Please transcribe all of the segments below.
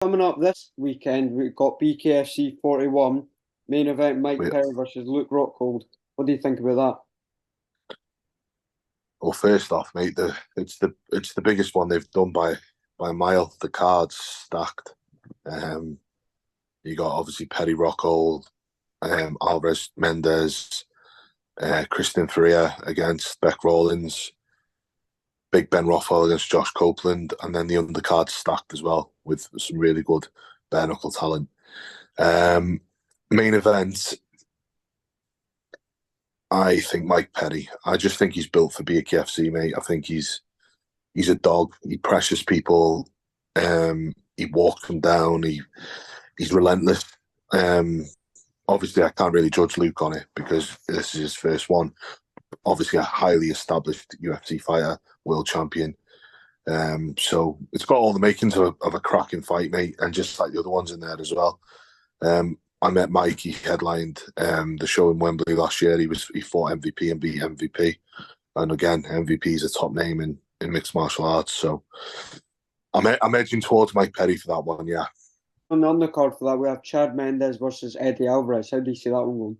Coming up this weekend, we've got Bkfc 41, main event Mike Yeah. Perry versus Luke Rockhold. What do you think about Well, first off, mate, it's the biggest one they've done by a mile. The cards stacked. Um, you got obviously Perry Rockhold, Alvarez, Mendes, Kristen Ferreira against Beck Rollins, Big Ben Rothwell against Josh Copeland, and then the undercard stacked as well with some really good bare knuckle talent. Um, Main event, I think Mike Perry. I just think he's built for Bkfc, mate. I think he's a dog. He pressures people. He walks them down. He's relentless. Um, Obviously, I can't really judge Luke on it because this is his first one. Obviously, a highly established UFC fighter, world champion. So it's got all the makings of a cracking fight, mate, and just like the other ones in there as well. I met Mike. He headlined the show in Wembley last year. He fought MVP and beat MVP, and again, MVP is a top name in mixed martial arts. So I'm edging towards Mike Perry for that one. Yeah, On the undercard for that, we have Chad Mendes versus Eddie Alvarez. How do you see that one going?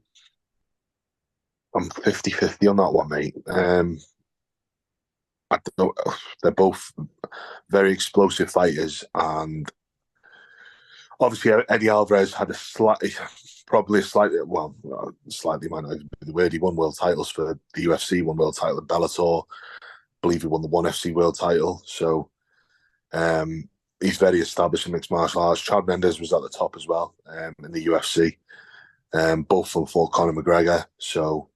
I'm 50-50 on that one, mate. I don't know. They're both very explosive fighters, and obviously Eddie Alvarez had probably a slightly, well, slightly might not even be the word. He won world titles for the UFC, won world title in Bellator. I believe he won the ONE FC world title. So he's very established in mixed martial arts. Chad Mendes was at the top as well in the UFC. Both of them fought Conor McGregor. So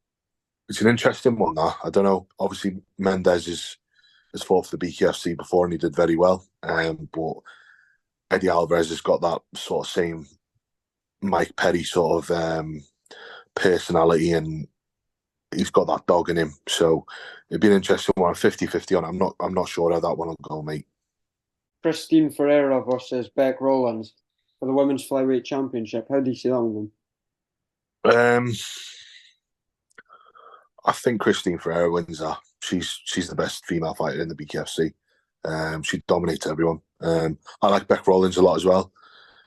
it's an interesting one, that. I don't know. Obviously, Mendes has fought for the BKFC before and he did very well. But Eddie Alvarez has got that sort of same Mike Perry sort of personality, and he's got that dog in him. So it'd be an interesting one. 50-50 on it. I'm not sure how that one will go, mate. Christine Ferreira versus Beck Rollins for the Women's Flyweight Championship. How do you see that one going? I think Christine Ferreira wins that. She's the best female fighter in the BKFC. She dominates everyone. I like Beck Rollins a lot as well.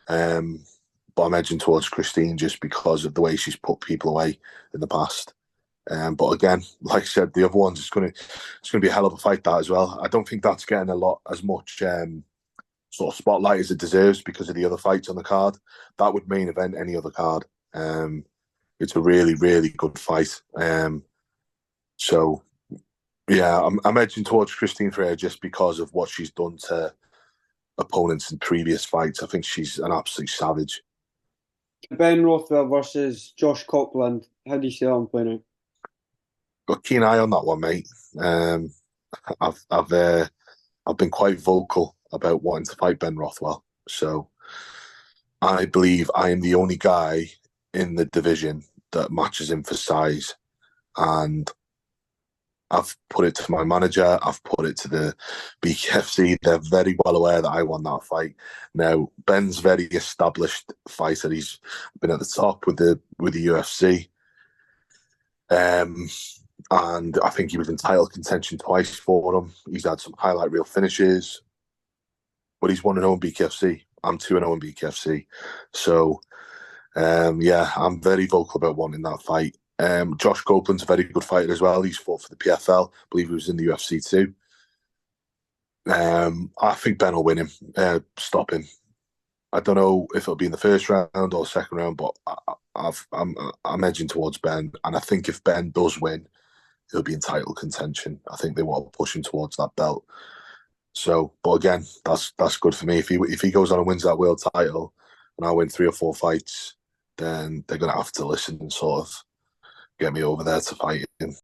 But I'm edging towards Christine just because of the way she's put people away in the past. But again, like I said, the other ones it's gonna be a hell of a fight, that as well. I don't think that's getting as much sort of spotlight as it deserves because of the other fights on the card. That would main event any other card. It's a really, really good fight. So yeah, I'm edging towards Christine Ferreira just because of what she's done to opponents in previous fights. I think she's an absolute savage. Ben Rothwell versus Josh Copeland. How do you see that one playing out? Got a keen eye on that one, mate. I've been quite vocal about wanting to fight Ben Rothwell. So I believe I am the only guy in the division that matches him for size. And I've put it to my manager, I've put it to the BKFC. They're very well aware that I want that fight. Now, Ben's very established fighter. He's been at the top with the UFC. And I think he was in title contention twice for them. He's had some highlight reel finishes, but he's 1-0 in BKFC. I'm 2-0 in BKFC. So, yeah, I'm very vocal about wanting that fight. Josh Copeland's a very good fighter as well. He's fought for the PFL. I believe he was in the UFC too. I think Ben will win him, stop him. I don't know if it'll be in the first round or second round, but I'm edging towards Ben. And I think if Ben does win, he'll be in title contention. I think they want to push him towards that belt. So, but again, that's good for me. If he goes on and wins that world title, and I win 3 or 4 fights, then they're going to have to listen and sort of get me over there to fight him.